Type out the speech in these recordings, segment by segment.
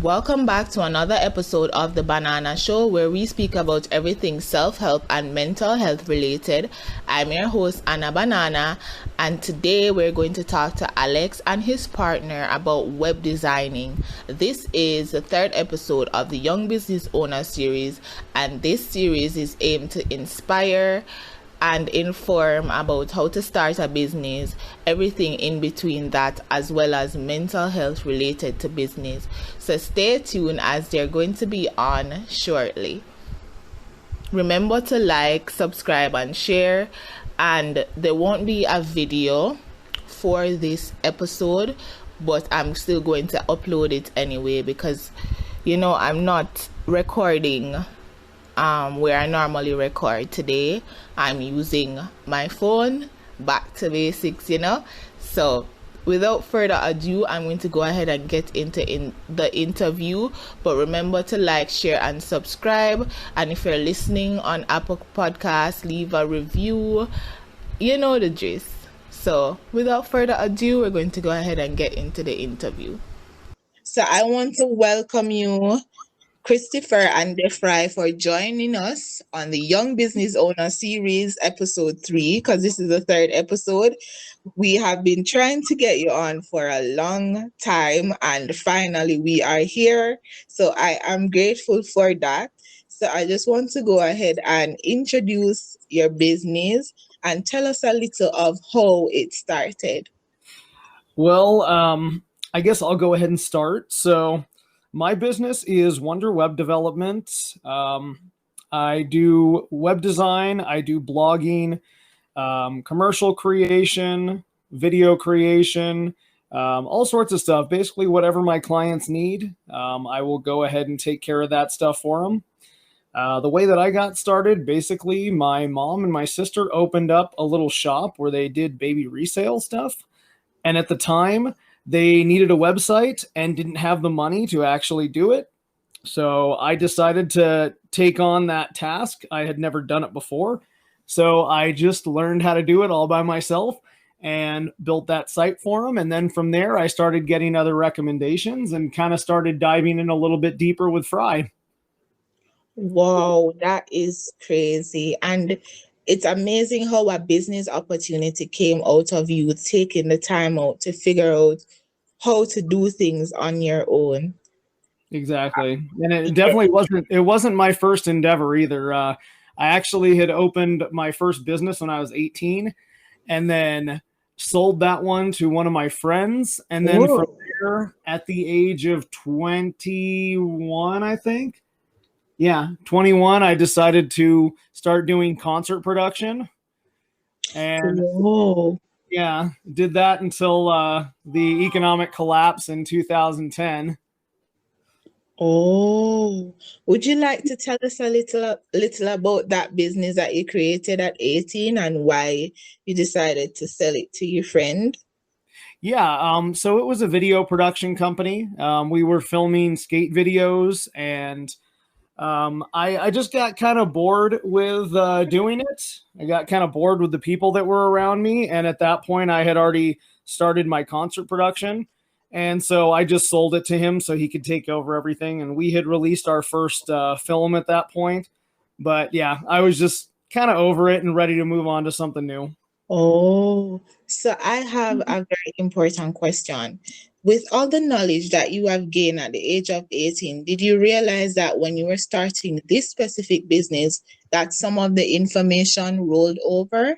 Welcome back to another episode of The Banana Show, where we speak about everything self-help and mental health related. I'm your host, Anna Banana, and today we're going to talk to Alex and his partner about web designing. This is the third episode of the Young Business Owner series, and this series is aimed to inspire and inform about how to start a business, everything in between that, as well as mental health related to business. So stay tuned as they're going to be on shortly. Remember to like, subscribe, and share. And there won't be a video for this episode, but I'm still going to upload it anyway because, I'm not recording where I normally record today. I'm using my phone, back to basics, So without further ado, I'm going to go ahead and get into the interview. But remember to like, share, and subscribe. And if you're listening on Apple Podcasts, leave a review. You know the gist. So without further ado, we're going to go ahead and get into the interview. So I want to welcome you, Cryptopher and Defri, for joining us on the Young Business Owner series, episode 3, because this is the third episode. We have been trying to get you on for a long time, and finally we are here. So I am grateful for that. So I just want to go ahead and introduce your business and tell us a little of how it started. Well, I guess I'll go ahead and start. So my business is Wonder Web Development. I do web design, I do blogging, commercial creation, video creation, all sorts of stuff. Basically, whatever my clients need, I will go ahead and take care of that stuff for them. The way that I got started, basically, my mom and my sister opened up a little shop where they did baby resale stuff. And at the time, they needed a website and didn't have the money to actually do it. So I decided to take on that task. I had never done it before. So I just learned how to do it all by myself and built that site for them. And then from there, I started getting other recommendations and kind of started diving in a little bit deeper with Fry. Wow, that is crazy. And it's amazing how a business opportunity came out of you taking the time out to figure out how to do things on your own. Exactly. And it definitely wasn't my first endeavor either. I actually had opened my first business when I was 18 and then sold that one to one of my friends. And then from there, at the age of 21, I think, 21, I decided to start doing concert production. And did that until the economic collapse in 2010. Oh, would you like to tell us a little about that business that you created at 18 and why you decided to sell it to your friend? Yeah, so it was a video production company. We were filming skate videos, and I just got kind of bored with doing it. I got kind of bored with the people that were around me, and at that point, I had already started my concert production. And so I just sold it to him so he could take over everything. And we had released our first film at that point. But yeah, I was just kind of over it and ready to move on to something new. Oh, so I have a very important question. With all the knowledge that you have gained at the age of 18, did you realize that when you were starting this specific business, that some of the information rolled over?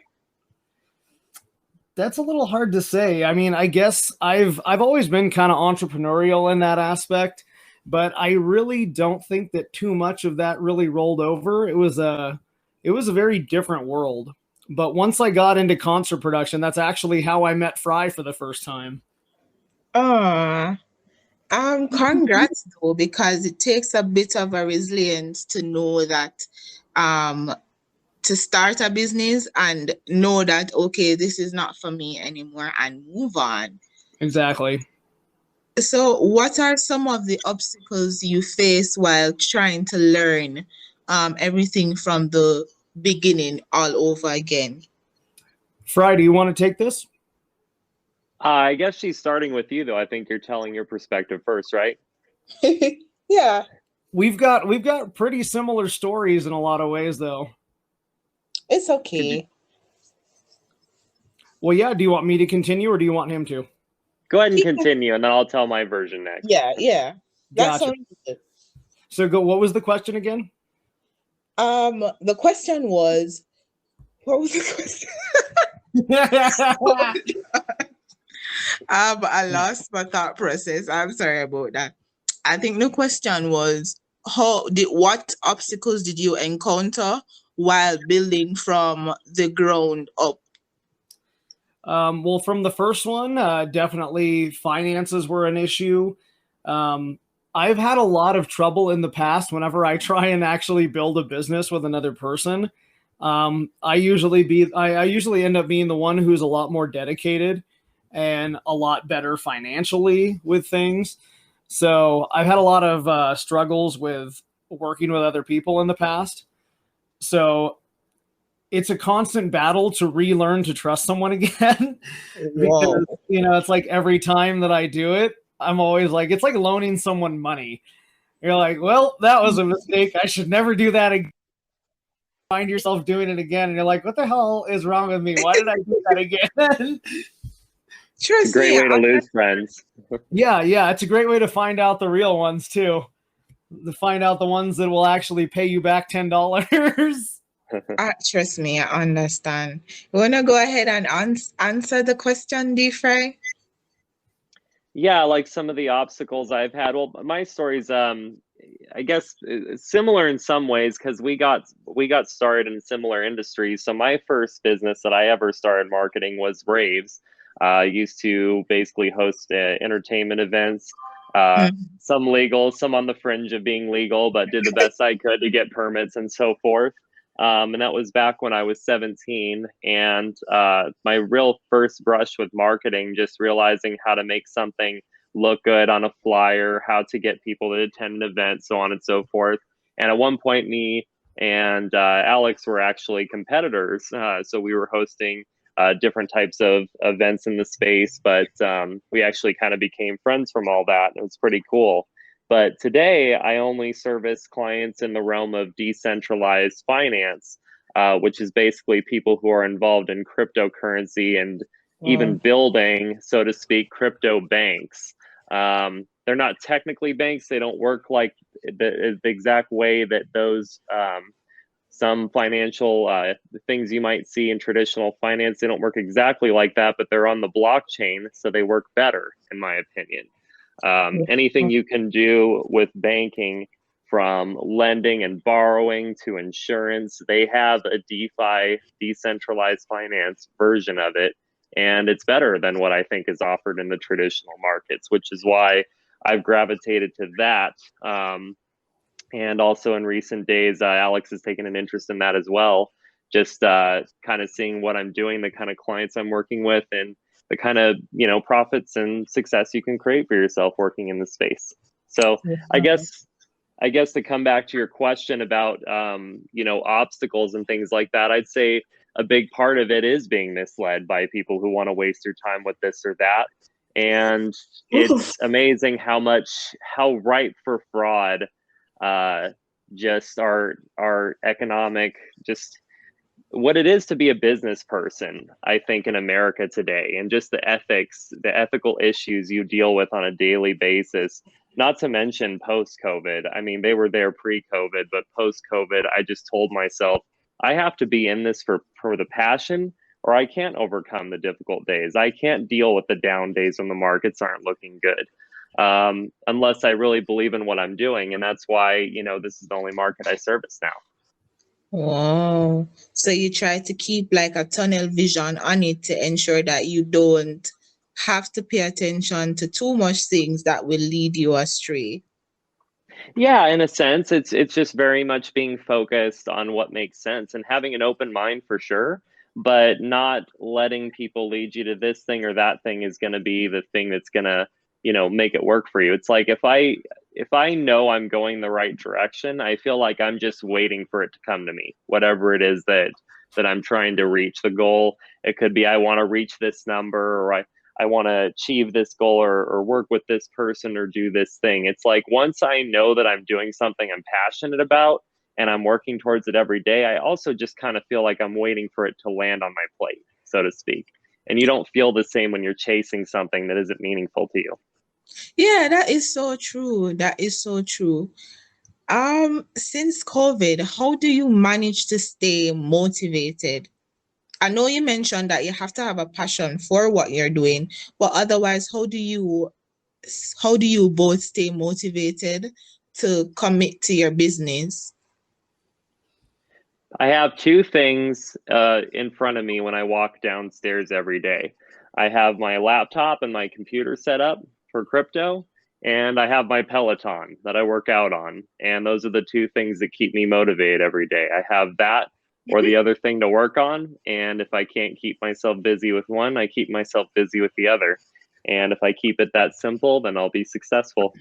That's a little hard to say. I mean, I guess I've always been kind of entrepreneurial in that aspect, but I really don't think that too much of that really rolled over. It was a very different world. But once I got into concert production, that's actually how I met Fry for the first time. Congrats though, because it takes a bit of a resilience to know that to start a business and know that, okay, this is not for me anymore and move on. Exactly. So what are some of the obstacles you face while trying to learn everything from the beginning all over again? Fry, do you want to take this? I guess she's starting with you, though. I think you're telling your perspective first, right? Yeah, We've got pretty similar stories in a lot of ways, though. it's Could you okay. Well, yeah. Do you want me to continue, or do you want him to? go ahead and continue, and then I'll tell my version next. Yeah. That Gotcha. sounds good. So go. What was the question again? The question was, what was the question? I lost my thought process. I'm sorry about that. I think the question was, what obstacles did you encounter while building from the ground up? Well, from the first one, definitely finances were an issue. I've had a lot of trouble in the past whenever I try and actually build a business with another person. I usually end up being the one who's a lot more dedicated and a lot better financially with things. So I've had a lot of struggles with working with other people in the past. So it's a constant battle to relearn to trust someone again. Wow. Because it's like every time that I do it, I'm always like, it's like loaning someone money. You're like, well, that was a mistake. I should never do that again. Find yourself doing it again, and you're like, what the hell is wrong with me? Why did I do that again? It's a Trust great me. way to lose friends. Yeah, it's a great way to find out the real ones too. To find out the ones that will actually pay you back $10. Trust me, I understand. You want to go ahead and answer the question, Defri? Yeah, like some of the obstacles I've had. Well, my story's I guess similar in some ways because we got started in similar industries. So my first business that I ever started marketing was raves. I used to basically host entertainment events, some legal, some on the fringe of being legal, but did the best I could to get permits and so forth. And that was back when I was 17. And my real first brush with marketing, just realizing how to make something look good on a flyer, how to get people to attend an event, so on and so forth. And at one point, me and Alex were actually competitors. So we were hosting different types of events in the space, but we actually kind of became friends from all that. It was pretty cool. But today, I only service clients in the realm of decentralized finance, which is basically people who are involved in cryptocurrency and even building, so to speak, crypto banks. They're not technically banks. They don't work like the exact way that those some financial things you might see in traditional finance. They don't work exactly like that, but they're on the blockchain, so they work better, in my opinion. Anything you can do with banking, from lending and borrowing to insurance, they have a DeFi, decentralized finance version of it. And it's better than what I think is offered in the traditional markets, which is why I've gravitated to that. And also in recent days, Alex has taken an interest in that as well. Just kind of seeing what I'm doing, the kind of clients I'm working with, and the kind of profits and success you can create for yourself working in the space. So I guess to come back to your question about obstacles and things like that, I'd say a big part of it is being misled by people who want to waste your time with this or that. And it's amazing how ripe for fraud just our economic, just what it is to be a business person, I think, in America today, and just the ethical issues you deal with on a daily basis, not to mention post-COVID. I mean, they were there pre-COVID, but post-COVID, I just told myself, I have to be in this for the passion, or I can't overcome the difficult days. I can't deal with the down days when the markets aren't looking good. Unless I really believe in what I'm doing. And that's why, this is the only market I service now. Wow. So you try to keep like a tunnel vision on it to ensure that you don't have to pay attention to too much things that will lead you astray. Yeah, in a sense, it's just very much being focused on what makes sense and having an open mind for sure, but not letting people lead you to this thing or that thing is going to be the thing that's going to, make it work for you. It's like if I know I'm going the right direction, I feel like I'm just waiting for it to come to me, whatever it is that I'm trying to reach. The goal, it could be I want to reach this number, or I want to achieve this goal or work with this person or do this thing. It's like once I know that I'm doing something I'm passionate about and I'm working towards it every day, I also just kind of feel like I'm waiting for it to land on my plate, so to speak. And you don't feel the same when you're chasing something that isn't meaningful to you. Yeah, that is so true. That is so true. Since COVID, how do you manage to stay motivated? I know you mentioned that you have to have a passion for what you're doing, but otherwise, how do you both stay motivated to commit to your business? I have two things in front of me when I walk downstairs every day. I have my laptop and my computer set up for crypto, and I have my Peloton that I work out on. And those are the two things that keep me motivated every day. I have that or the other thing to work on. And if I can't keep myself busy with one, I keep myself busy with the other. And if I keep it that simple, then I'll be successful.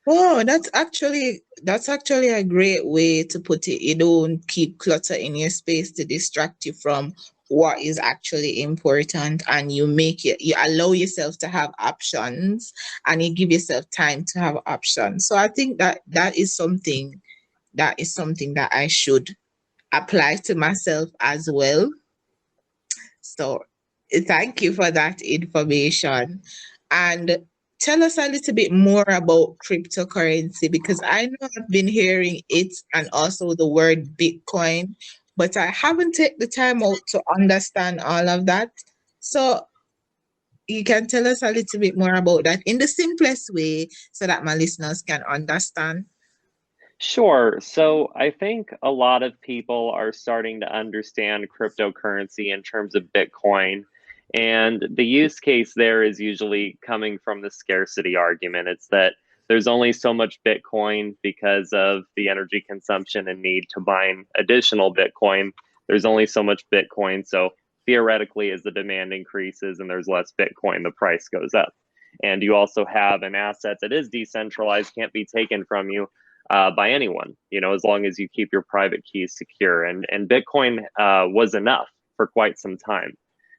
Oh, that's actually a great way to put it. You don't keep clutter in your space to distract you from what is actually important, and you allow yourself to have options, and you give yourself time to have options. So I think that is something that I should apply to myself as well. So thank you for that information. And tell us a little bit more about cryptocurrency, because I know I've been hearing it and also the word Bitcoin, but I haven't taken the time out to understand all of that. So you can tell us a little bit more about that in the simplest way so that my listeners can understand. Sure. So I think a lot of people are starting to understand cryptocurrency in terms of Bitcoin. And the use case there is usually coming from the scarcity argument. It's that there's only so much Bitcoin because of the energy consumption and need to mine additional Bitcoin. There's only so much Bitcoin. So theoretically, as the demand increases and there's less Bitcoin, the price goes up. And you also have an asset that is decentralized, can't be taken from you by anyone, as long as you keep your private keys secure. And Bitcoin was enough for quite some time.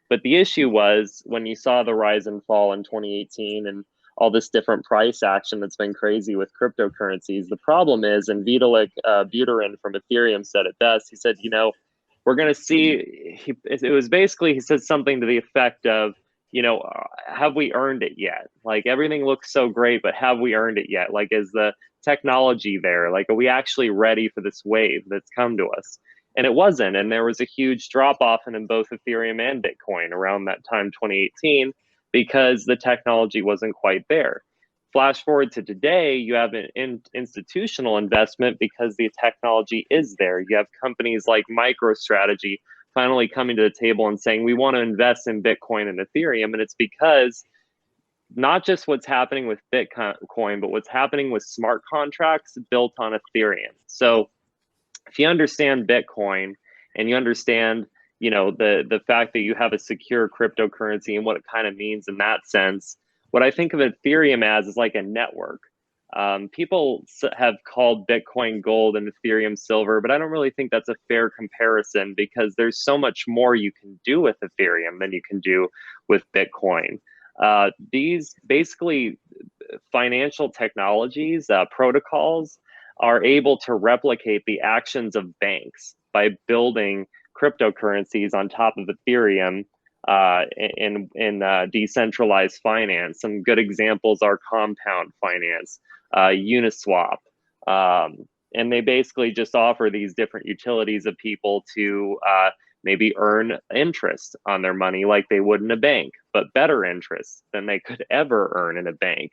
But the issue was when you saw the rise and fall in 2018 and all this different price action that's been crazy with cryptocurrencies. The problem is, and Vitalik Buterin from Ethereum said it best. He said, we're going to see, it was basically, he said something to the effect of, have we earned it yet? Like everything looks so great, but have we earned it yet? Like, is the technology there? Like, are we actually ready for this wave that's come to us? And it wasn't. And there was a huge drop off in both Ethereum and Bitcoin around that time, 2018, because the technology wasn't quite there. Flash forward to today, you have an institutional investment because the technology is there. You have companies like MicroStrategy finally coming to the table and saying, we want to invest in Bitcoin and Ethereum. And it's because not just what's happening with Bitcoin, but what's happening with smart contracts built on Ethereum. So if you understand Bitcoin and you understand, the fact that you have a secure cryptocurrency and what it kind of means in that sense, what I think of Ethereum as is like a network. People have called Bitcoin gold and Ethereum silver, but I don't really think that's a fair comparison because there's so much more you can do with Ethereum than you can do with Bitcoin. These basically financial technologies, protocols, are able to replicate the actions of banks by building cryptocurrencies on top of Ethereum in decentralized finance. Some good examples are compound finance, Uniswap, and they basically just offer these different utilities of people to maybe earn interest on their money like they would in a bank, but better interest than they could ever earn in a bank.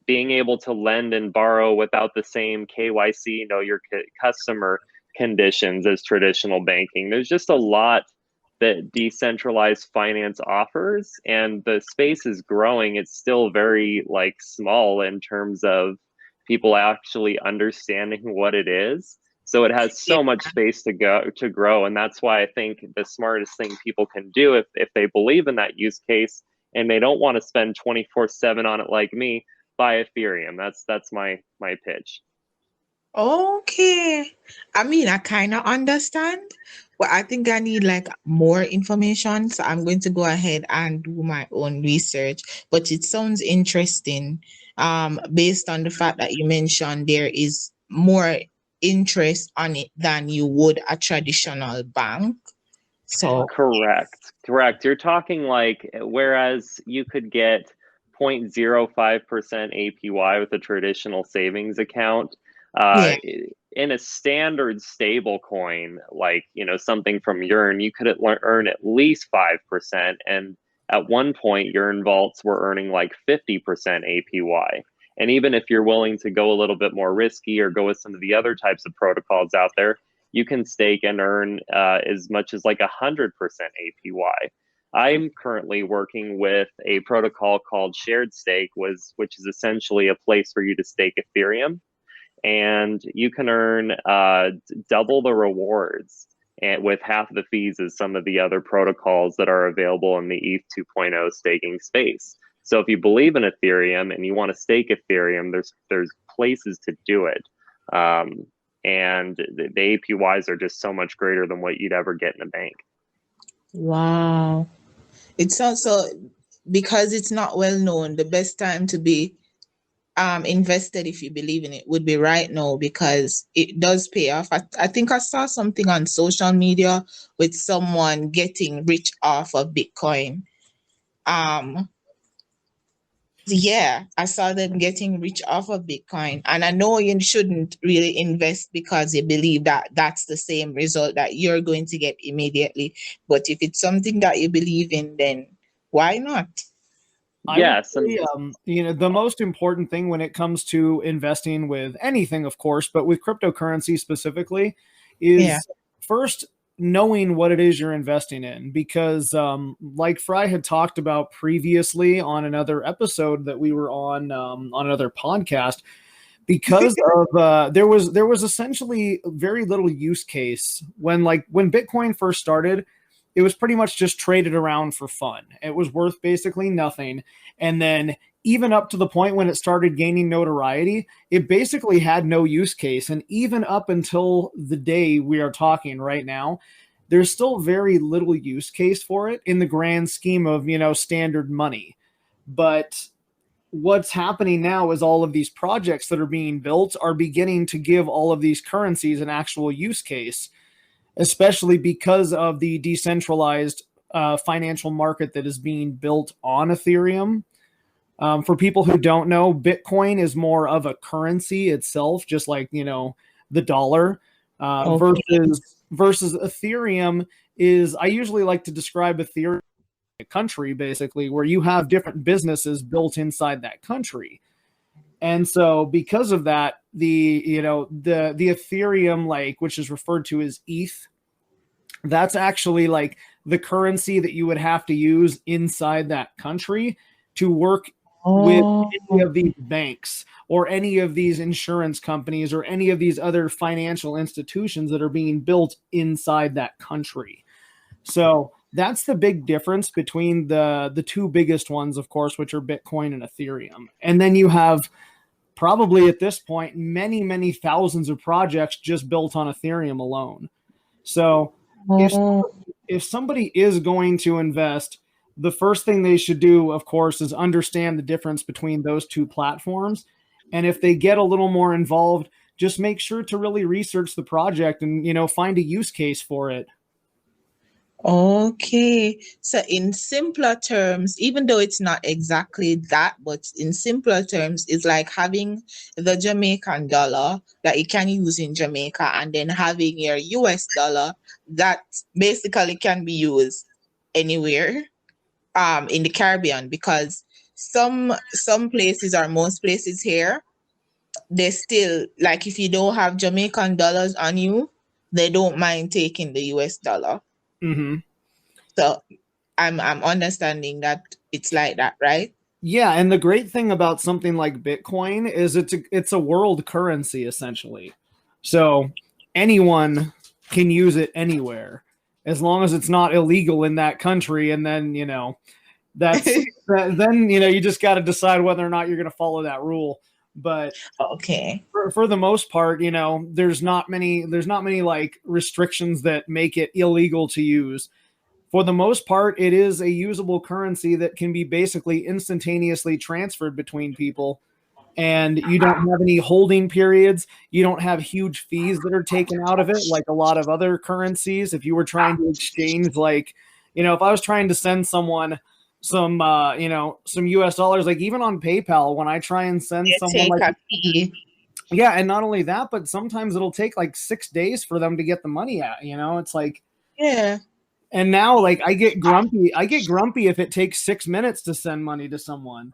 Being able to lend and borrow without the same KYC, know your customer conditions as traditional banking. There's just a lot that decentralized finance offers, and the space is growing. It's still very small in terms of people actually understanding what it is. So it has so much space to grow. And that's why I think the smartest thing people can do if they believe in that use case and they don't want to spend 24/7 on it like me, buy Ethereum. That's my pitch. Okay. I mean, I kind of understand, Well, I think I need like more information, so I'm going to go ahead and do my own research. But it sounds interesting, based on the fact that you mentioned there is more interest on it than you would a traditional bank. So Correct. You're talking like, whereas you could get 0.05% APY with a traditional savings account, yeah. in a standard stable coin, like, something from Yearn, you could earn at least 5%. And at one point, Yearn vaults were earning like 50% APY. And even if you're willing to go a little bit more risky or go with some of the other types of protocols out there, you can stake and earn as much as like 100% APY. I'm currently working with a protocol called Shared Stake, which is essentially a place for you to stake Ethereum, and you can earn double the rewards and with half the fees as some of the other protocols that are available in the ETH 2.0 staking space. So if you believe in Ethereum and you want to stake Ethereum, there's places to do it. And the APYs are just so much greater than what you'd ever get in a bank. Wow. It's also, because it's not well known, the best time to be invested, if you believe in it, would be right now, because it does pay off. I think I saw something on social media with someone getting rich off of Bitcoin. Yeah, I saw them getting rich off of Bitcoin. And I know you shouldn't really invest because you believe that that's the same result that you're going to get immediately. But if it's something that you believe in, then why not? I would Yes, say, the most important thing when it comes to investing with anything, of course, but with cryptocurrency specifically, Yeah. is first knowing what it is you're investing in. Because, like Fry had talked about previously on another episode that we were on another podcast, because of there was essentially very little use case when Bitcoin first started. It was pretty much just traded around for fun. It was worth basically nothing. And then even up to the point when it started gaining notoriety, it basically had no use case. And even up until the day we are talking right now, there's still very little use case for it in the grand scheme of, standard money. But what's happening now is all of these projects that are being built are beginning to give all of these currencies an actual use case, especially because of the decentralized financial market that is being built on Ethereum. For people who don't know, Bitcoin is more of a currency itself, just like, the dollar, Okay. versus Ethereum is, I usually like to describe Ethereum as a country, basically, where you have different businesses built inside that country. And so because of that, the Ethereum, like, which is referred to as ETH, that's actually like the currency that you would have to use inside that country to work with any of these banks or any of these insurance companies or any of these other financial institutions that are being built inside that country. So that's the big difference between the two biggest ones, of course, which are Bitcoin and Ethereum. And then you have probably at this point many, many thousands of projects just built on Ethereum alone. So if somebody is going to invest, the first thing they should do, of course, is understand the difference between those two platforms. And if they get a little more involved, just make sure to really research the project and, find a use case for it. Okay. So in simpler terms, even though it's not exactly that, but in simpler terms, it's like having the Jamaican dollar that you can use in Jamaica and then having your US dollar that basically can be used anywhere in the Caribbean, because some places or most places here, they still, like, if you don't have Jamaican dollars on you, they don't mind taking the US dollar. Mm-hmm. So I'm understanding that it's like that, right? Yeah, and the great thing about something like Bitcoin is it's a world currency essentially. So anyone can use it anywhere as long as it's not illegal in that country. And then, that's then, you just got to decide whether or not you're going to follow that rule. But Okay. for the most part, there's not many like restrictions that make it illegal to use. For the most part, it is a usable currency that can be basically instantaneously transferred between people. And you don't have any holding periods. You don't have huge fees that are taken out of it, like a lot of other currencies. If you were trying to exchange, like, if I was trying to send someone some, some US dollars, like even on PayPal, when I try and send You someone take like, a fee. yeah, and not only that, but sometimes it'll take like 6 days for them to get the money out, it's like, Yeah. and now like I get grumpy if it takes 6 minutes to send money to someone.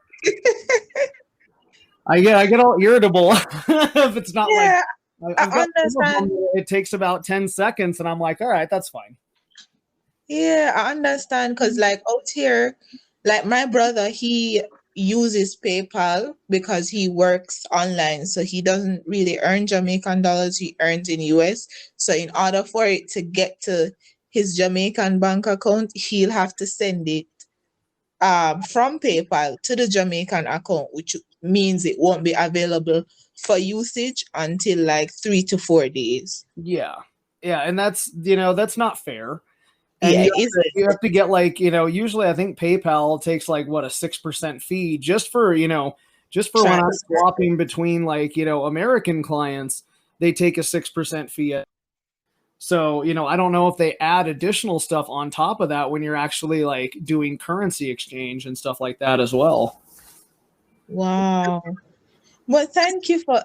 I get all irritable if it's not like Yeah, I've I got some of understand. them, it takes about 10 seconds and I'm like, all right, that's fine. Yeah, I understand because like out here, like my brother, he uses PayPal because he works online, so he doesn't really earn Jamaican dollars, he earns in US. So in order for it to get to his Jamaican bank account, he'll have to send it from PayPal to the Jamaican account, which means it won't be available for usage until like 3 to 4 days. Yeah. Yeah, and that's not fair. And Yeah, you have to get like, usually I think PayPal takes like what, a 6% fee just for, when I'm transfer. swapping between like, American clients, they take a 6% fee. So, I don't know if they add additional stuff on top of that when you're actually like doing currency exchange and stuff like that as well. Wow. Well, thank you for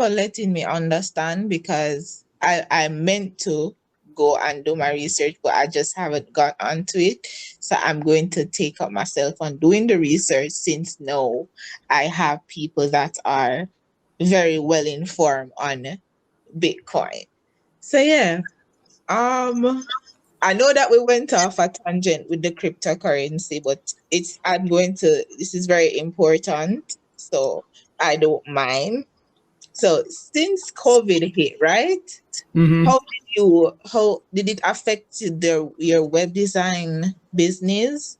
letting me understand because I meant to go and do my research, but I just haven't got onto it. So I'm going to take up myself on doing the research since now I have people that are very well informed on Bitcoin. So yeah, I know that we went off a tangent with the cryptocurrency, but this is very important, so I don't mind. So since COVID hit, right? Mm-hmm. How did it affect your web design business?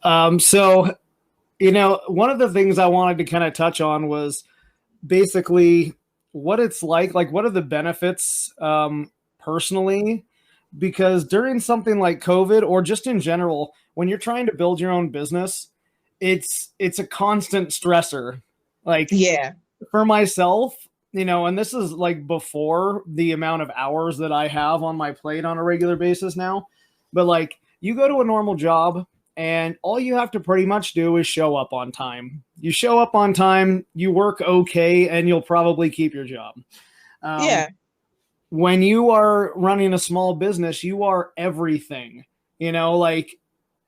So, one of the things I wanted to kind of touch on was basically what it's like what are the benefits personally, because during something like COVID or just in general, when you're trying to build your own business, it's a constant stressor. Like Yeah. for myself, and this is like before the amount of hours that I have on my plate on a regular basis now, but like you go to a normal job and all you have to pretty much do is show up on time. You show up on time, you work okay, and you'll probably keep your job. Yeah. When you are running a small business, you are everything. Like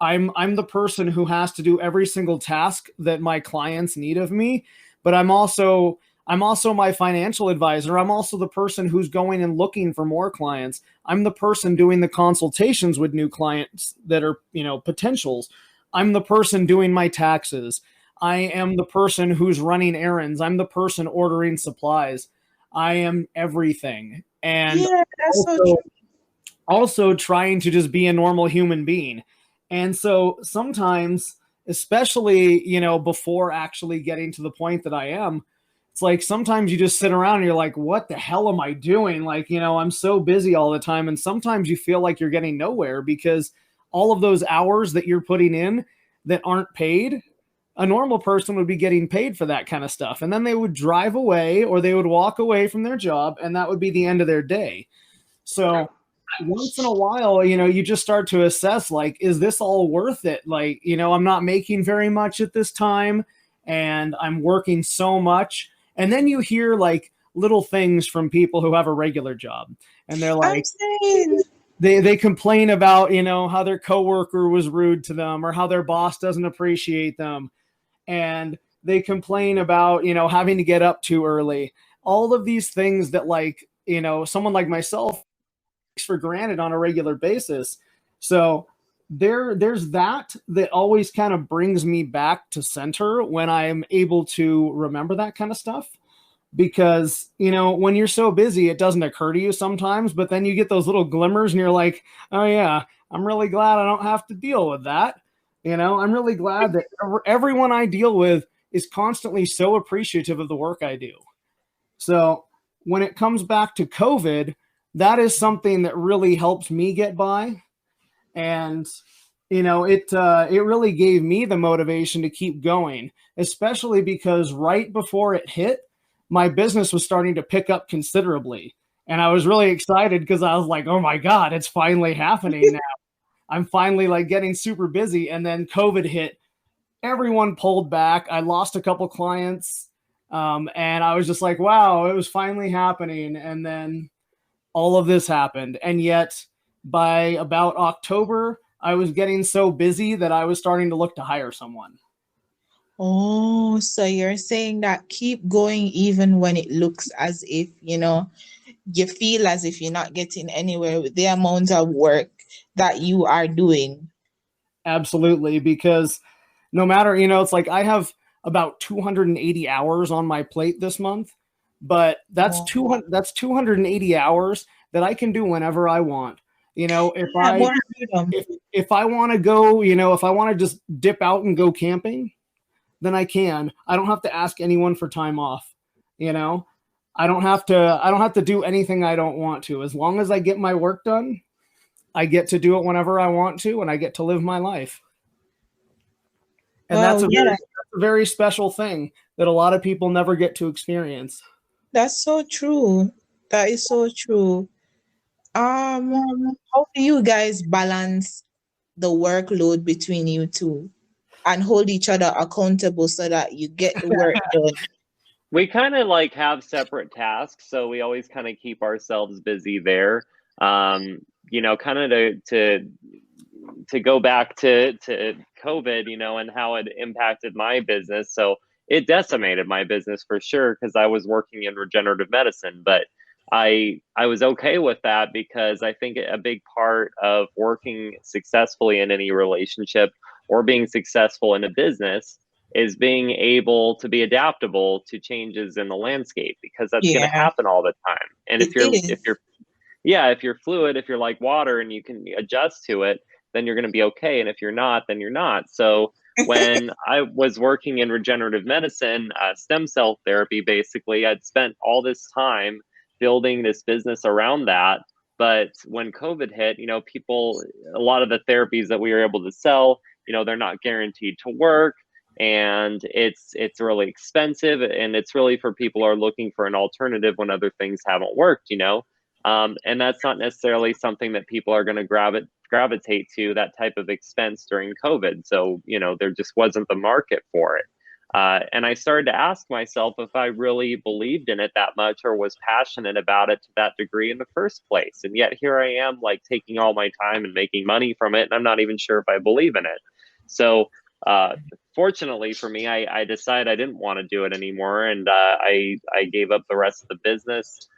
I'm the person who has to do every single task that my clients need of me, but I'm also my financial advisor. I'm also the person who's going and looking for more clients. I'm the person doing the consultations with new clients that are, potentials. I'm the person doing my taxes. I am the person who's running errands. I'm the person ordering supplies. I am everything. And Yeah, that's so also, true. also trying to just be a normal human being. And so sometimes, especially, before actually getting to the point that I am, it's like sometimes you just sit around and you're like, what the hell am I doing? Like, I'm so busy all the time. And sometimes you feel like you're getting nowhere because all of those hours that you're putting in that aren't paid, a normal person would be getting paid for that kind of stuff. And then they would drive away or they would walk away from their job, and that would be the end of their day. So once in a while, you just start to assess, like, is this all worth it? Like, I'm not making very much at this time and I'm working so much. And then you hear like little things from people who have a regular job, and they're I'm like, saying, they complain about, how their coworker was rude to them or how their boss doesn't appreciate them. And they complain about, having to get up too early. All of these things that like, someone like myself for granted on a regular basis. So there's that always kind of brings me back to center when I'm able to remember that kind of stuff. Because, when you're so busy, it doesn't occur to you sometimes, but then you get those little glimmers and you're like, oh yeah, I'm really glad I don't have to deal with that. I'm really glad that everyone I deal with is constantly so appreciative of the work I do. So when it comes back to COVID, that is something that really helped me get by. And, it really gave me the motivation to keep going, especially because right before it hit, my business was starting to pick up considerably. And I was really excited because I was like, oh my God, it's finally happening now. I'm finally like getting super busy. And then COVID hit, everyone pulled back. I lost a couple clients. And I was just like, wow, it was finally happening. And then all of this happened. And yet by about October, I was getting so busy that I was starting to look to hire someone. Oh, so you're saying that keep going even when it looks as if, you feel as if you're not getting anywhere with the amount of work that you are doing. Absolutely, because no matter, it's like I have about 280 hours on my plate this month, but that's 280 hours that I can do whenever I want. If I want to go, if I want to just dip out and go camping, then I can. I don't have to ask anyone for time off. I don't have to do anything I don't want to. As long as I get my work done, I get to do it whenever I want to, and I get to live my life. And that's a very special thing that a lot of people never get to experience. That's so true. That is so true. How do you guys balance the workload between you two and hold each other accountable so that you get the work done? We kind of like have separate tasks, so we always kind of keep ourselves busy there. Kind of to go back to COVID, and how it impacted my business. So it decimated my business for sure because I was working in regenerative medicine, but I was okay with that because I think a big part of working successfully in any relationship or being successful in a business is being able to be adaptable to changes in the landscape, because that's going to happen all the time. And if you're fluid, if you're like water and you can adjust to it, then you're going to be okay. And if you're not, then you're not. So when I was working in regenerative medicine, stem cell therapy, basically, I'd spent all this time building this business around that. But when COVID hit, a lot of the therapies that we were able to sell, they're not guaranteed to work. And it's really expensive, and it's really for people who are looking for an alternative when other things haven't worked, and that's not necessarily something that people are going to gravitate to, that type of expense during COVID. So, there just wasn't the market for it. And I started to ask myself if I really believed in it that much or was passionate about it to that degree in the first place. And yet here I am, like, taking all my time and making money from it, and I'm not even sure if I believe in it. So fortunately for me, I decided I didn't want to do it anymore, and I gave up the rest of the business,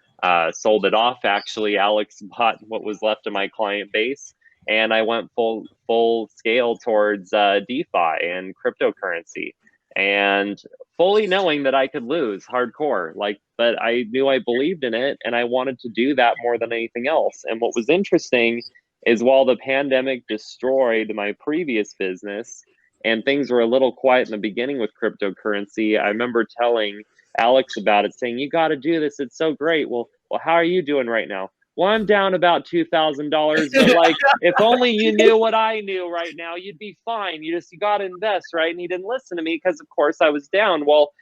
sold it off. Actually, Alex bought what was left of my client base, and I went full scale towards DeFi and cryptocurrency, and fully knowing that I could lose hardcore, but I knew I believed in it, and I wanted to do that more than anything else. And what was interesting is while the pandemic destroyed my previous business, and things were a little quiet in the beginning with cryptocurrency, I remember telling Alex about it, saying, "You got to do this. It's so great." Well, how are you doing right now? Well, I'm down about $2,000, but if only you knew what I knew right now, you'd be fine. You got to invest, right? And he didn't listen to me because, of course, I was down. Well,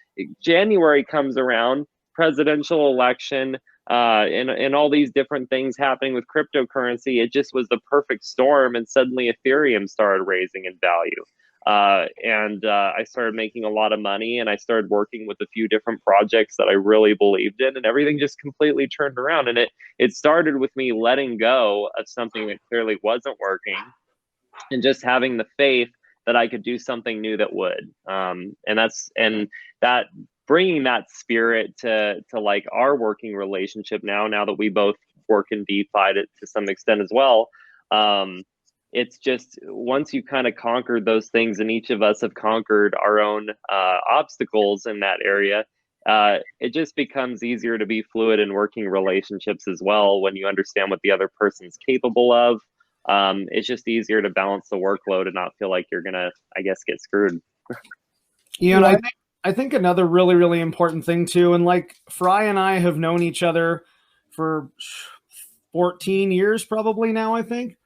January comes around, presidential election, and all these different things happening with cryptocurrency. It just was the perfect storm, and suddenly Ethereum started raising in value. And I started making a lot of money, and I started working with a few different projects that I really believed in, and everything just completely turned around. And it started with me letting go of something that clearly wasn't working, and just having the faith that I could do something new that would. And that bringing that spirit to like our working relationship now that we both work in DeFi to some extent as well. It's just, once you kind of conquered those things, and each of us have conquered our own obstacles in that area, it just becomes easier to be fluid in working relationships as well when you understand what the other person's capable of. It's just easier to balance the workload and not feel like you're gonna, I guess, get screwed. And I think another really, really important thing too, and like Fry and I have known each other for 14 years probably now, I think.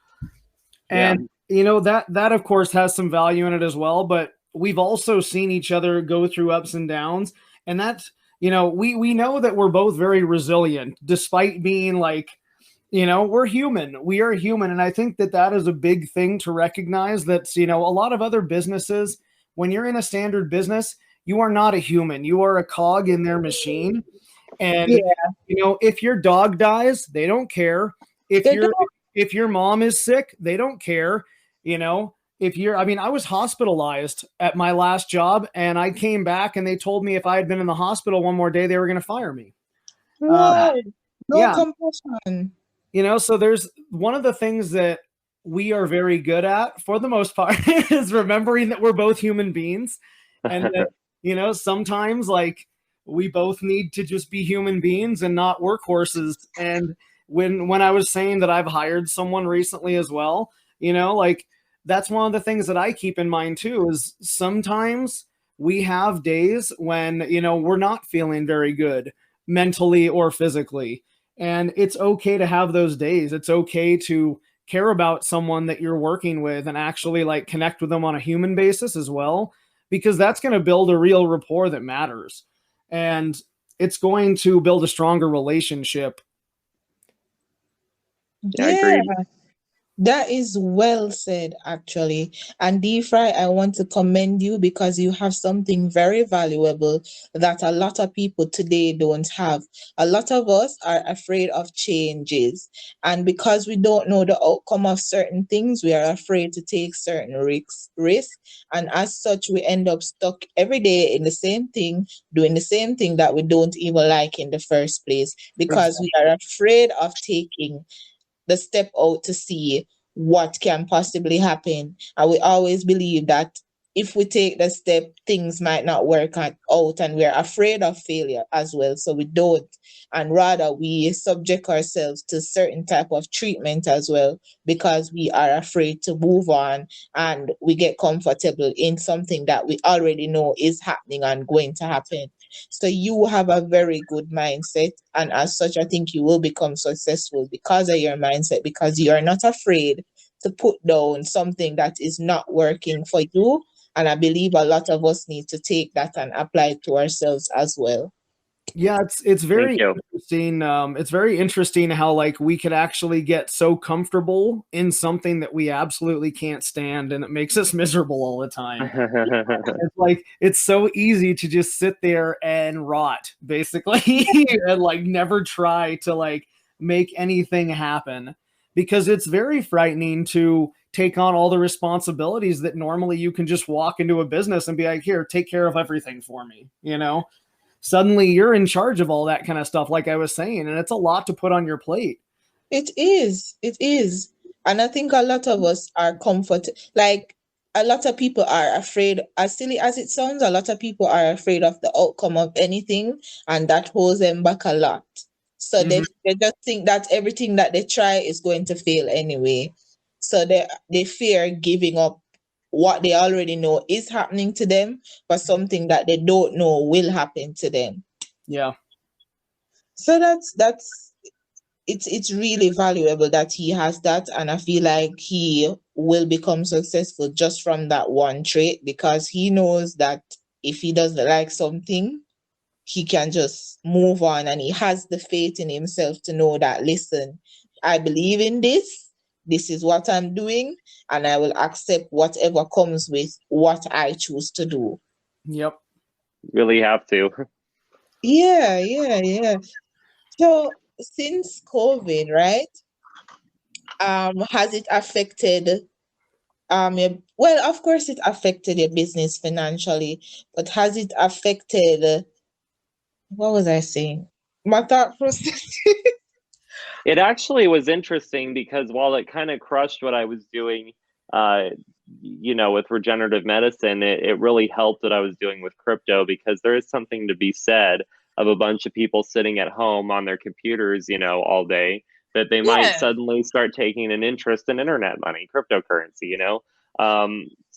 And you know, that of course has some value in it as well, but we've also seen each other go through ups and downs. And that's, you know, we know that we're both very resilient despite being like, you know, we're human. We are human. And I think that that is a big thing to recognize. That's, you know, a lot of other businesses, when you're in a standard business, you are not a human. You are a cog in their machine. And, Yeah. you know, if your dog dies, they don't care. If They you're don't. if your mom is sick, they don't care. You know, if you're, I mean, I was hospitalized at my last job, and I came back and they told me if I had been in the hospital one more day, they were going to fire me. Wow. No Yeah. compassion. You know, so there's one of the things that we are very good at for the most part is remembering that we're both human beings, and that, you know, sometimes like we both need to just be human beings and not workhorses. And when I was saying that I've hired someone recently as well, you know, like that's one of the things that I keep in mind too, is sometimes we have days when, you know, we're not feeling very good mentally or physically. And it's okay to have those days. It's okay to care about someone that you're working with and actually like connect with them on a human basis as well, because that's going to build a real rapport that matters. And it's going to build a stronger relationship. Yeah, agreed. That is well said, actually. And Defri, I want to commend you because you have something very valuable that a lot of people today don't have. A lot of us are afraid of changes. And because we don't know the outcome of certain things, we are afraid to take certain risks. And as such, we end up stuck every day in the same thing, doing the same thing that we don't even like in the first place, because we are afraid of taking the step out to see what can possibly happen. And we always believe that if we take the step, things might not work out, and we're afraid of failure as well. So we don't, and rather we subject ourselves to certain type of treatment as well, because we are afraid to move on, and we get comfortable in something that we already know is happening and going to happen. So you have a very good mindset, and as such, I think you will become successful because of your mindset, because you are not afraid to put down something that is not working for you. And I believe a lot of us need to take that and apply it to ourselves as well. Yeah, it's very Thank you. interesting. It's very interesting how like we could actually get so comfortable in something that we absolutely can't stand, and it makes us miserable all the time. It's like it's so easy to just sit there and rot, basically, and like never try to like make anything happen, because it's very frightening to take on all the responsibilities that normally you can just walk into a business and be like, here, take care of everything for me, you know? Suddenly you're in charge of all that kind of stuff, like I was saying, and it's a lot to put on your plate. It is. It is. And I think a lot of us are like a lot of people are afraid, as silly as it sounds, a lot of people are afraid of the outcome of anything, and that holds them back a lot. So they just think that everything that they try is going to fail anyway. So they fear giving up what they already know is happening to them for something that they don't know will happen to them. Yeah. So it's really valuable that he has that, and I feel like he will become successful just from that one trait, because he knows that if he doesn't like something, he can just move on, and he has the faith in himself to know that, listen, I believe in this is what I'm doing, and I will accept whatever comes with what I choose to do. Yep. Really have to. Yeah. So since COVID, right? Has it affected well, of course it affected your business financially, but has it affected what was I saying? My thought process. It actually was interesting because while it kind of crushed what I was doing, uh, you know, with regenerative medicine, it really helped what I was doing with crypto, because there is something to be said of a bunch of people sitting at home on their computers, you know, all day, that they might Yeah. suddenly start taking an interest in internet money, cryptocurrency, you know?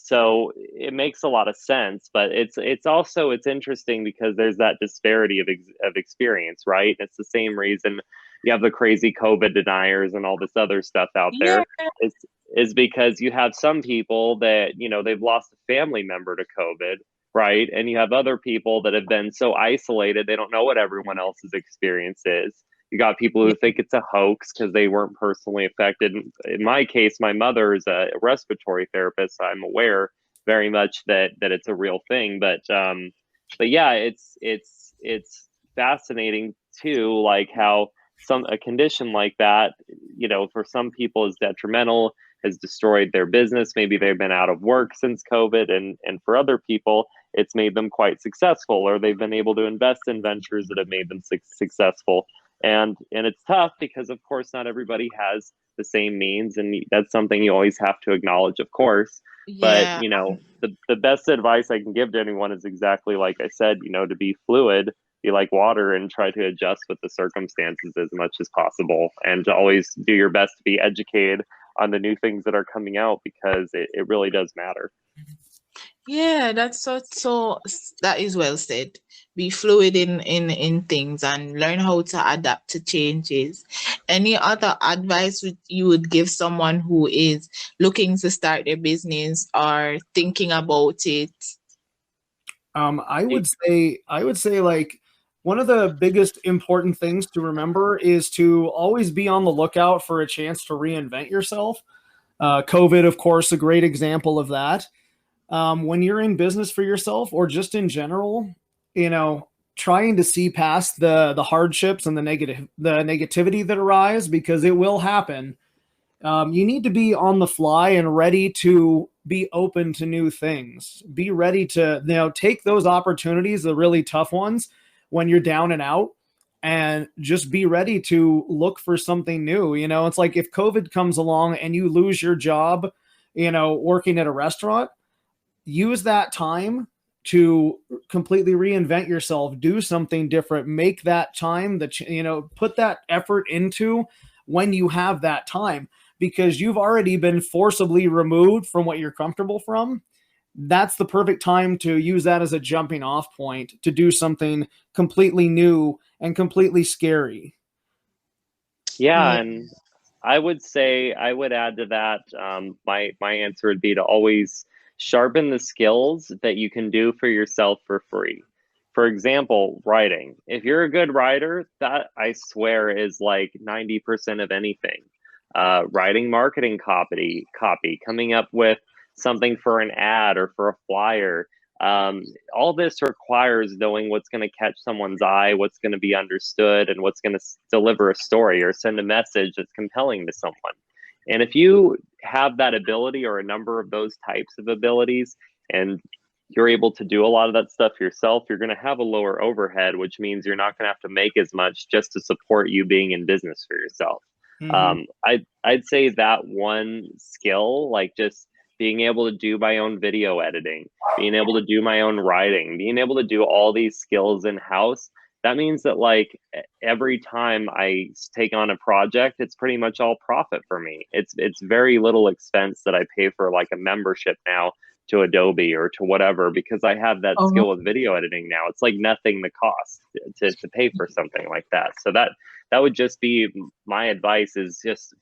So it makes a lot of sense, but it's also it's interesting because there's that disparity of experience, right? It's the same reason you have the crazy COVID deniers and all this other stuff out Yeah. there. Is because you have some people that, you know, they've lost a family member to COVID, right? And you have other people that have been so isolated they don't know what everyone else's experience is. You got people who think it's a hoax because they weren't personally affected. In my case, my mother is a respiratory therapist, so I'm aware very much that it's a real thing. But yeah, it's fascinating too, like how a condition like that, you know, for some people is detrimental, has destroyed their business. Maybe they've been out of work since COVID, and for other people, it's made them quite successful, or they've been able to invest in ventures that have made them successful. And it's tough because, of course, not everybody has the same means, and that's something you always have to acknowledge, of course. But Yeah. you know, the best advice I can give to anyone is exactly like I said. You know, to be fluid, be like water, and try to adjust with the circumstances as much as possible, and to always do your best to be educated on the new things that are coming out, because it really does matter. Yeah, that's so that is well said. Be fluid in things and learn how to adapt to changes. Any other advice you would give someone who is looking to start their business or thinking about it? I would say like one of the biggest important things to remember is to always be on the lookout for a chance to reinvent yourself. COVID, of course, a great example of that. When you're in business for yourself or just in general, you know, trying to see past the hardships and the negativity that arise, because it will happen. You need to be on the fly and ready to be open to new things. Be ready to, you know, take those opportunities, the really tough ones, when you're down and out, and just be ready to look for something new. You know, it's like if COVID comes along and you lose your job, you know, working at a restaurant, use that time to completely reinvent yourself, do something different, make that time that, you know, put that effort into when you have that time, because you've already been forcibly removed from what you're comfortable from. That's the perfect time to use that as a jumping off point to do something completely new and completely scary. Yeah, Yeah. and I would say I would add to that. My answer would be to always sharpen the skills that you can do for yourself for free. For example, writing. If you're a good writer, that I swear is like 90% of anything. Writing marketing copy, coming up with something for an ad or for a flyer. All this requires knowing what's going to catch someone's eye, what's going to be understood, and what's going to deliver a story or send a message that's compelling to someone. And if you have that ability or a number of those types of abilities, and you're able to do a lot of that stuff yourself, you're going to have a lower overhead, which means you're not going to have to make as much just to support you being in business for yourself. I'd say that one skill, like just being able to do my own video editing, being able to do my own writing, being able to do all these skills in house, that means that like every time I take on a project, it's pretty much all profit for me. It's very little expense that I pay for like a membership now to Adobe or to whatever, because I have that skill with video editing now. It's like nothing the cost to pay for something like that. So that would just be my advice, is just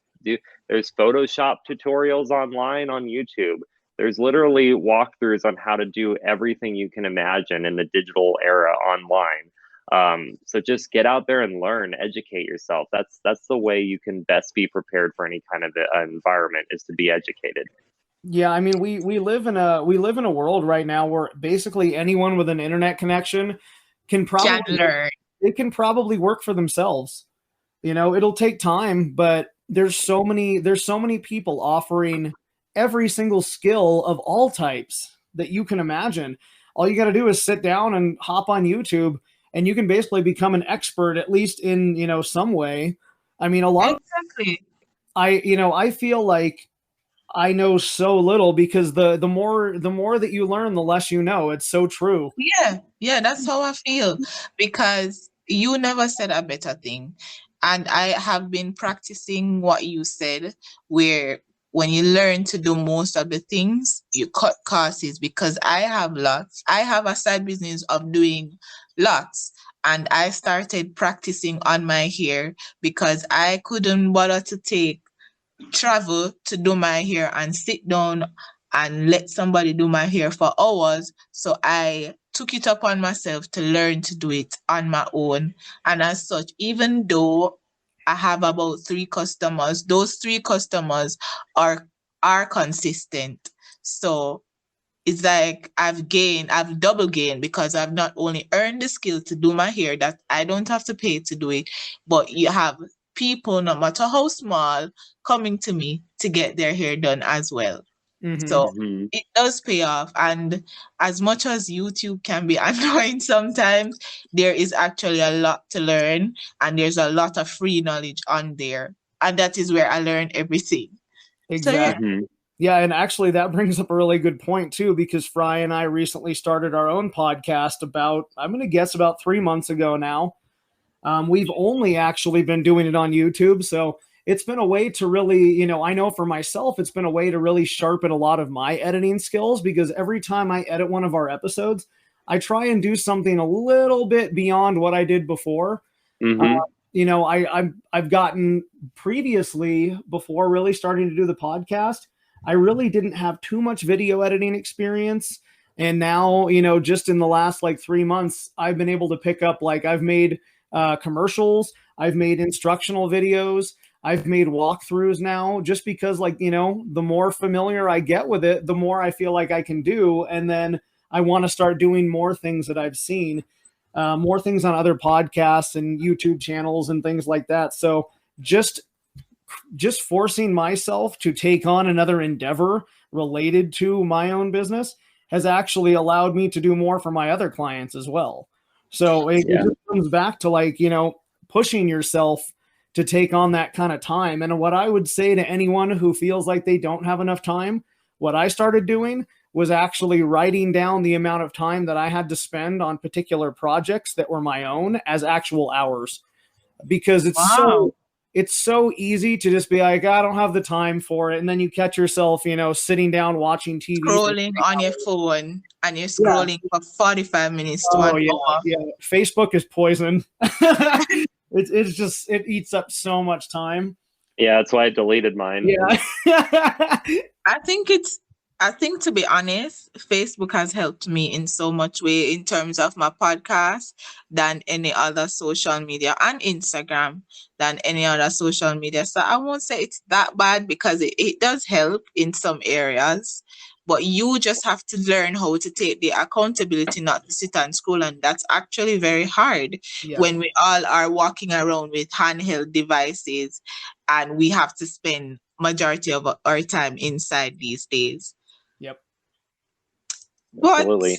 there's Photoshop tutorials online on YouTube. There's literally walkthroughs on how to do everything you can imagine in the digital era online. So just get out there and learn, educate yourself. That's the way you can best be prepared for any kind of environment, is to be educated. Yeah, I mean, we live in a world right now where basically anyone with an internet connection can Can learn. they can probably work for themselves. You know, it'll take time, but there's so many people offering every single skill of all types that you can imagine. All you got to do is sit down and hop on YouTube, and you can basically become an expert, at least in, you know, some way. I mean, a lot Exactly. I feel like I know so little, because the more that you learn, the less you know. It's so true. Yeah, that's how I feel, because you never said a better thing. And I have been practicing what you said, where when you learn to do most of the things, you cut costs because I have lots. I have a side business of doing lots. And I started practicing on my hair because I couldn't bother to take travel to do my hair and sit down and let somebody do my hair for hours. So I took it upon myself to learn to do it on my own. And as such, even though I have about 3 customers, those 3 customers are consistent. So it's like I've double gained because I've not only earned the skill to do my hair that I don't have to pay to do it, but you have people, no matter how small, coming to me to get their hair done as well. So Mm-hmm. it does pay off. And as much as YouTube can be annoying sometimes, there is actually a lot to learn and there's a lot of free knowledge on there. And that is where I learn everything. So yeah. Exactly. Mm-hmm. Yeah, and actually that brings up a really good point too, because Fry and I recently started our own podcast about, I'm going to guess about 3 months ago now. We've only actually been doing it on YouTube, so it's been a way to really, I know for myself, it's been a way to really sharpen a lot of my editing skills, because every time I edit one of our episodes, I try and do something a little bit beyond what I did before. Mm-hmm. I've gotten previously, before really starting to do the podcast, I really didn't have too much video editing experience. And now, just in the last like 3 months, I've been able to pick up, like I've made commercials, I've made instructional videos, I've made walkthroughs now, just because the more familiar I get with it, the more I feel like I can do. And then I want to start doing more things that I've seen. More things on other podcasts and YouTube channels and things like that. So just forcing myself to take on another endeavor related to my own business has actually allowed me to do more for my other clients as well. So it just comes back to pushing yourself to take on that kind of time. And what I would say to anyone who feels like they don't have enough time, what I started doing was actually writing down the amount of time that I had to spend on particular projects that were my own as actual hours, because it's so easy to just be like, I don't have the time for it. And then you catch yourself, sitting down watching TV. Scrolling on your phone and you're scrolling for 45 minutes to an hour. Yeah. Facebook is poison. It eats up so much time. Yeah, that's why I deleted mine. Yeah. I think, to be honest, Facebook has helped me in so much way in terms of my podcast than any other social media, and Instagram than any other social media. So I won't say it's that bad, because it does help in some areas, but you just have to learn how to take the accountability not to sit and scroll. And that's actually very hard when we all are walking around with handheld devices and we have to spend majority of our time inside these days. Yep. Absolutely.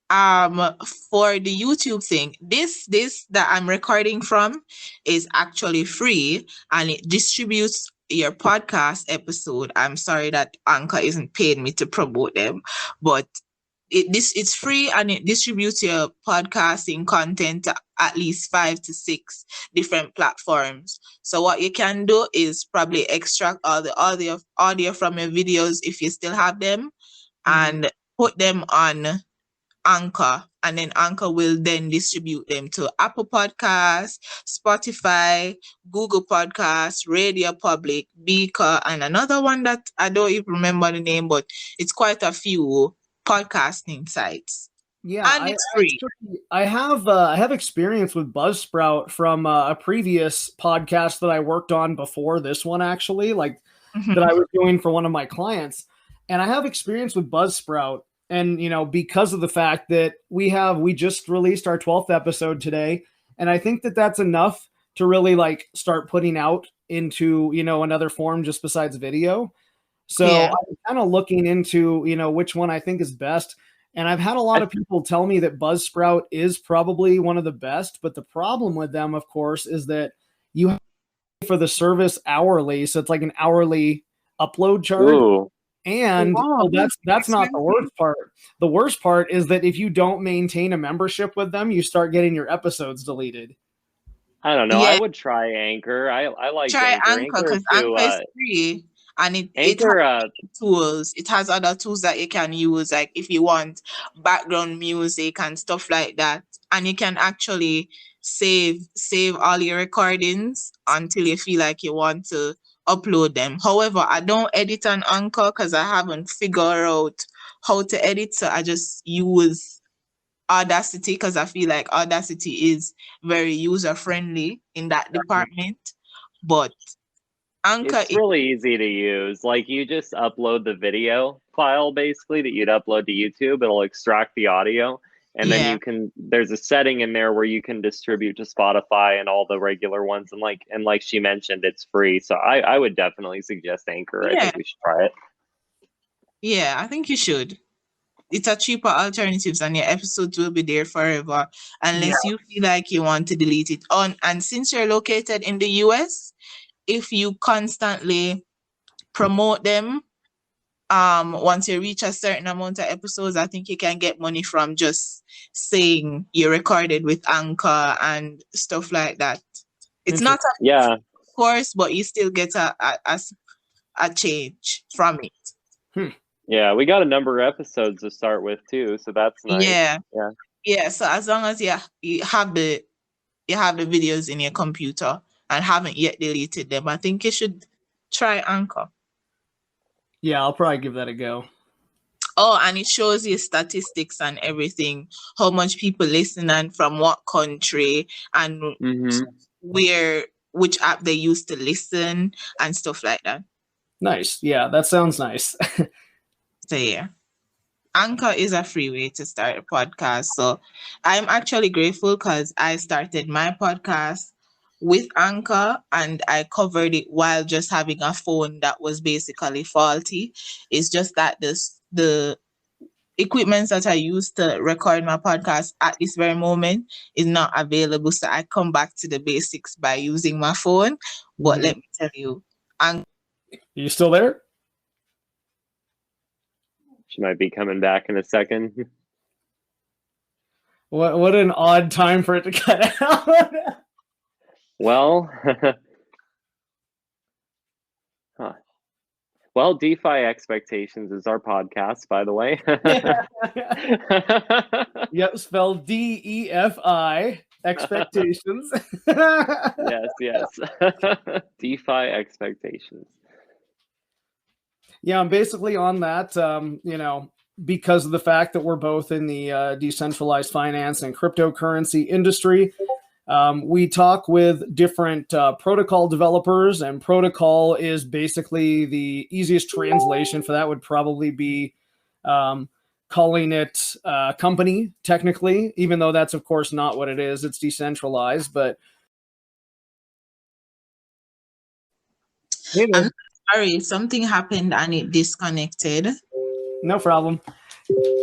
But for the YouTube thing, this that I'm recording from is actually free and it distributes your podcast episode. I'm sorry that Anchor isn't paying me to promote them, but it's free and it distributes your podcasting content to at least 5 to 6 different platforms. So what you can do is probably extract all the audio from your videos if you still have them, and put them on Anchor, and then Anchor will then distribute them to Apple Podcasts, Spotify, Google Podcasts, Radio Public, Beaker, and another one that I don't even remember the name, but it's quite a few podcasting sites. Yeah, and it's free. I have experience with Buzzsprout from a previous podcast that I worked on before this one, actually, that I was doing for one of my clients. And I have experience with Buzzsprout. And, because of the fact that we just released our 12th episode today. And I think that that's enough to really start putting out into, another form just besides video. So I'm kind of looking into, which one I think is best. And I've had a lot of people tell me that Buzzsprout is probably one of the best. But the problem with them, of course, is that you have to pay for the service hourly. So it's like an hourly upload charge. Ooh. And that's not the worst part. The worst part is that if you don't maintain a membership with them, you start getting your episodes deleted. I don't know. I would try Anchor. I like Try Anchor because Anchor is free. and it Anchor, tools. It has other tools that you can use, like if you want background music and stuff like that. And you can actually save all your recordings until you feel like you want to upload them. However, I don't edit on Anchor because I haven't figured out how to edit. So I just use Audacity because I feel like Audacity is very user friendly in that department. But Anchor it's really easy to use. Like you just upload the video file basically that you'd upload to YouTube. It'll extract the audio, and then you can. There's a setting in there where you can distribute to Spotify and all the regular ones. And like she mentioned, it's free. So I would definitely suggest Anchor. I think we should try it. Yeah, I think you should. It's a cheaper alternatives, and your episodes will be there forever unless you feel like you want to delete it. And since you're located in the US, if you constantly promote them, once you reach a certain amount of episodes, I think you can get money from just saying you recorded with Anchor and stuff like that. It's not a course, but you still get a change from it. Yeah, we got a number of episodes to start with too, so that's nice. Yeah. So as long as you have the videos in your computer and haven't yet deleted them, I think you should try Anchor. Yeah, I'll probably give that a go. Oh, and it shows you statistics and everything, how much people listen and from what country and which app they used to listen and stuff like that. Nice. Yeah, that sounds nice. So yeah. Anchor is a free way to start a podcast. So I'm actually grateful because I started my podcast with Anchor and I covered it while just having a phone that was basically faulty. It's just that the equipment that I use to record my podcast at this very moment is not available. So I come back to the basics by using my phone. But let me tell you, Are you still there? She might be coming back in a second. What an odd time for it to cut out. Well, well, DeFi Expectations is our podcast, by the way. Yep, spelled DEFI Expectations. Yes. DeFi Expectations. Yeah, I'm basically on that, because of the fact that we're both in the decentralized finance and cryptocurrency industry. We talk with different protocol developers, and protocol is basically the easiest translation for that would probably be calling it company, technically, even though that's, of course, not what it is. It's decentralized, but... I'm sorry, something happened and it disconnected. No problem.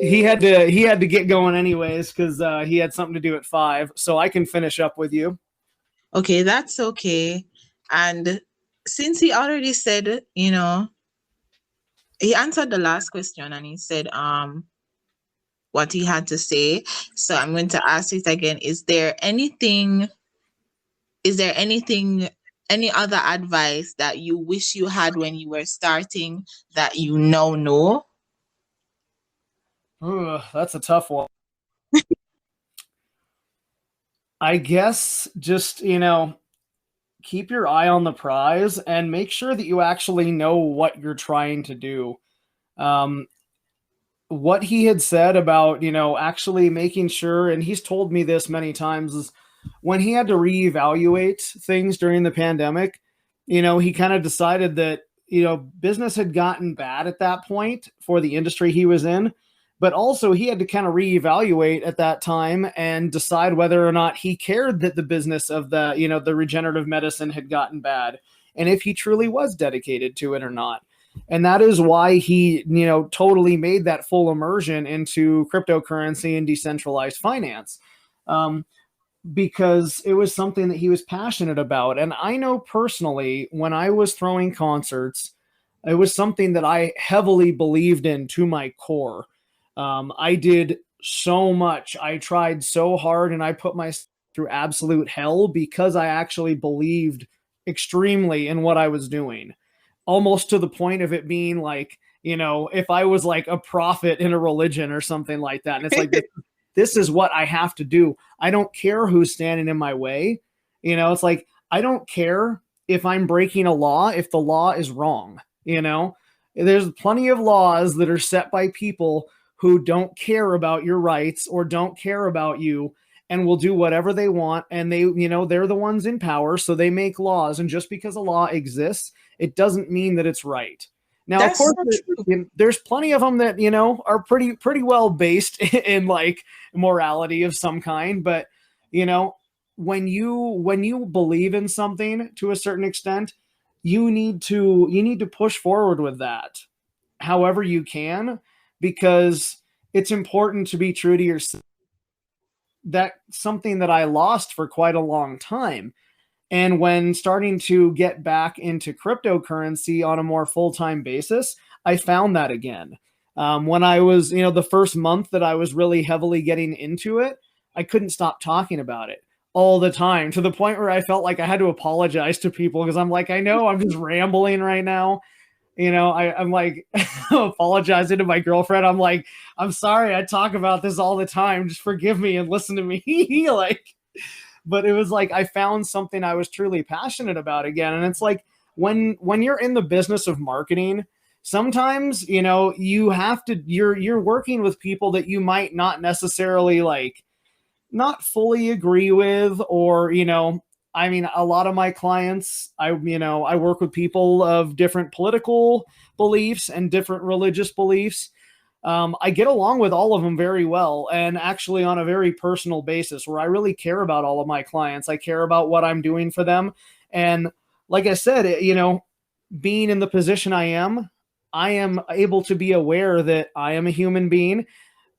He had to get going anyways because he had something to do at 5, so I can finish up with you. Okay, that's okay. And since he already said, he answered the last question and he said what he had to say. So I'm going to ask it again. Is there anything, any other advice that you wish you had when you were starting that you now know? Ooh, that's a tough one. I guess just, keep your eye on the prize and make sure that you actually know what you're trying to do. What he had said about, actually making sure, and he's told me this many times, is when he had to reevaluate things during the pandemic, he kind of decided that, business had gotten bad at that point for the industry he was in. But also he had to kind of reevaluate at that time and decide whether or not he cared that the business of the regenerative medicine had gotten bad, and if he truly was dedicated to it or not. And that is why he, totally made that full immersion into cryptocurrency and decentralized finance, because it was something that he was passionate about. And I know personally, when I was throwing concerts, it was something that I heavily believed in to my core. I did so much. I tried so hard and I put myself through absolute hell because I actually believed extremely in what I was doing. almost to the point of it being like, you know, if I was like a prophet in a religion or something like that. And it's like, this is what I have to do. I don't care who's standing in my way. You know, it's like, I don't care if I'm breaking a law, if the law is wrong. You know, there's plenty of laws that are set by people who don't care about your rights or don't care about you and will do whatever they want. And they, you know, they're the ones in power. So they make laws. And just because a law exists, it doesn't mean that it's right. Now, That's of course, so true. there's plenty of them that, you know, are pretty well based in like morality of some kind. But, you know, when you believe in something to a certain extent, you need to push forward with that however you can, because it's important to be true to yourself. That's something that I lost for quite a long time. And when starting to get back into cryptocurrency on a more full-time basis, I found that again. When I was, you know, the first month that I was really heavily getting into it, I couldn't stop talking about it all the time, to the point where I felt like I had to apologize to people because I'm like, I know I'm just rambling right now. You know, I'm like apologizing to my girlfriend. I'm like, I'm sorry, I talk about this all the time. Just forgive me and listen to me. Like, but it was like I found something I was truly passionate about again. And it's like when you're in the business of marketing, sometimes, you know, you have to, you're working with people that you might not necessarily like not fully agree with, or, you know, I mean, a lot of my clients, I work with people of different political beliefs and different religious beliefs. I get along with all of them very well, and actually on a very personal basis where I really care about all of my clients. I care about what I'm doing for them. And like I said, you know, being in the position I am able to be aware that I am a human being,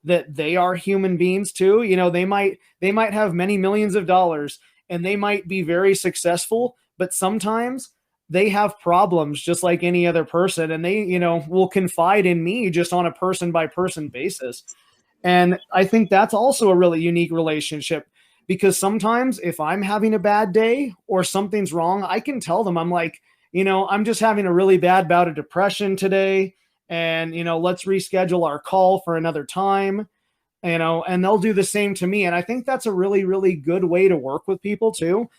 that they are human beings too. You know, they might have many millions of dollars and they might be very successful, but sometimes they have problems just like any other person, and they, you know, will confide in me just on a person by person basis. And I think that's also a really unique relationship, because sometimes if I'm having a bad day or something's wrong, I can tell them, I'm like, you know, I'm just having a really bad bout of depression today. And, you know, let's reschedule our call for another time, you know, and they'll do the same to me. And I think that's a really, really good way to work with people too,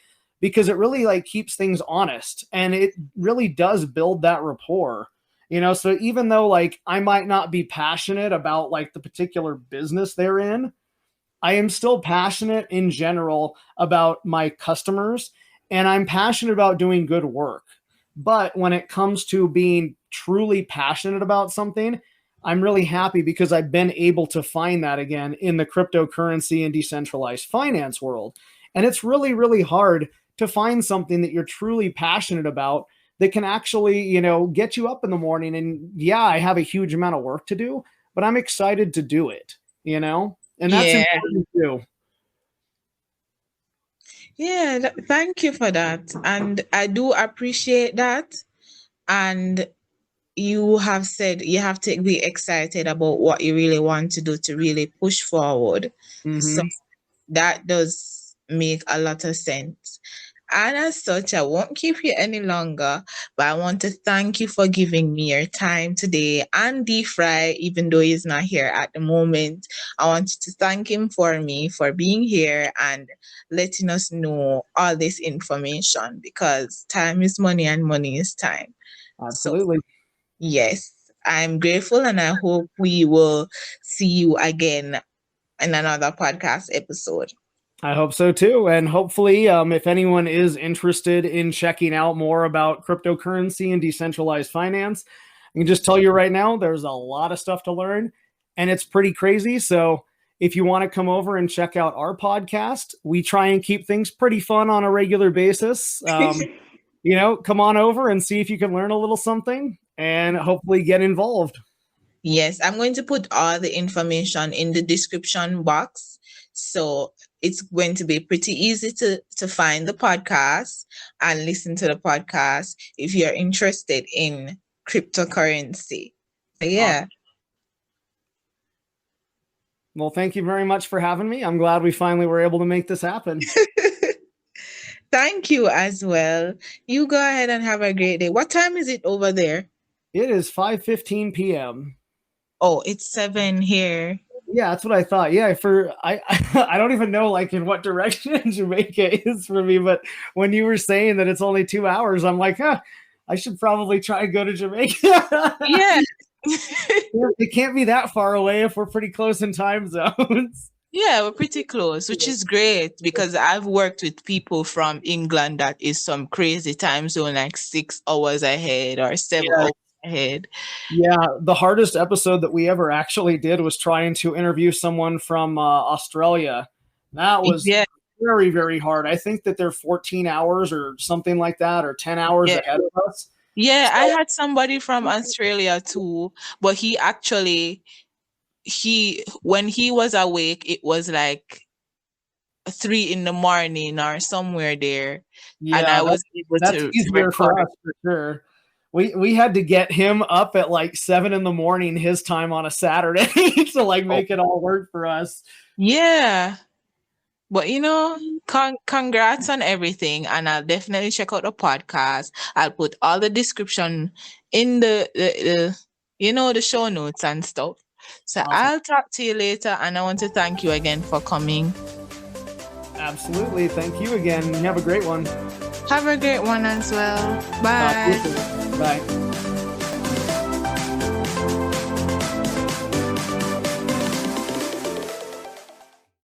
because it really like keeps things honest, and it really does build that rapport. You know, so even though like I might not be passionate about like the particular business they're in, I am still passionate in general about my customers, and I'm passionate about doing good work. But when it comes to being truly passionate about something, I'm really happy because I've been able to find that again in the cryptocurrency and decentralized finance world. And it's really, really hard to find something that you're truly passionate about that can actually, you know, get you up in the morning. And yeah, I have a huge amount of work to do, but I'm excited to do it, you know, and that's Yeah. important too. Yeah, thank you for that. And I do appreciate that. And you have said you have to be excited about what you really want to do to really push forward. So Mm-hmm. that does make a lot of sense. And as such, I won't keep you any longer, but I want to thank you for giving me your time today. And Defri, even though he's not here at the moment, I want to thank him for me for being here and letting us know all this information, because time is money and money is time. So, Absolutely. yes, I'm grateful, and I hope we will see you again in another podcast episode. I hope so too. And hopefully, if anyone is interested in checking out more about cryptocurrency and decentralized finance, I can just tell you right now, there's a lot of stuff to learn, and it's pretty crazy. So if you want to come over and check out our podcast, we try and keep things pretty fun on a regular basis. You know, come on over and see if you can learn a little something and hopefully get involved. Yes, I'm going to put all the information in the description box. So it's going to be pretty easy to find the podcast and listen to the podcast if you're interested in cryptocurrency. So, yeah. Well, thank you very much for having me. I'm glad we finally were able to make this happen. Thank you as well. You go ahead and have a great day. What time is it over there? It is 5:15 p.m. Oh, it's 7 here. Yeah, that's what I thought. Yeah, I don't even know like in what direction Jamaica is for me, but when you were saying that it's only 2 hours, I'm like, I should probably try and go to Jamaica. Yeah. It can't be that far away if we're pretty close in time zones. Yeah, we're pretty close, which is great because I've worked with people from England that is some crazy time zone, like 6 hours ahead or 7 hours ahead. Yeah, the hardest episode that we ever actually did was trying to interview someone from Australia. That was very, very hard. I think that they're 14 hours or something like that, or 10 hours ahead of us. Yeah, I had somebody from Australia too, but when he was awake, it was like 3 in the morning or somewhere there. Yeah, and I was able that's to easier for record. us for sure. We had to get him up at like 7 in the morning his time on a Saturday to like make it all work for us. Yeah. But congrats on everything, and I'll definitely check out the podcast. I'll put all the description in the the show notes and stuff. So Awesome. I'll talk to you later, and I want to thank you again for coming. Absolutely. Thank you again. You have a great one. Have a great one as well. Bye. Bye.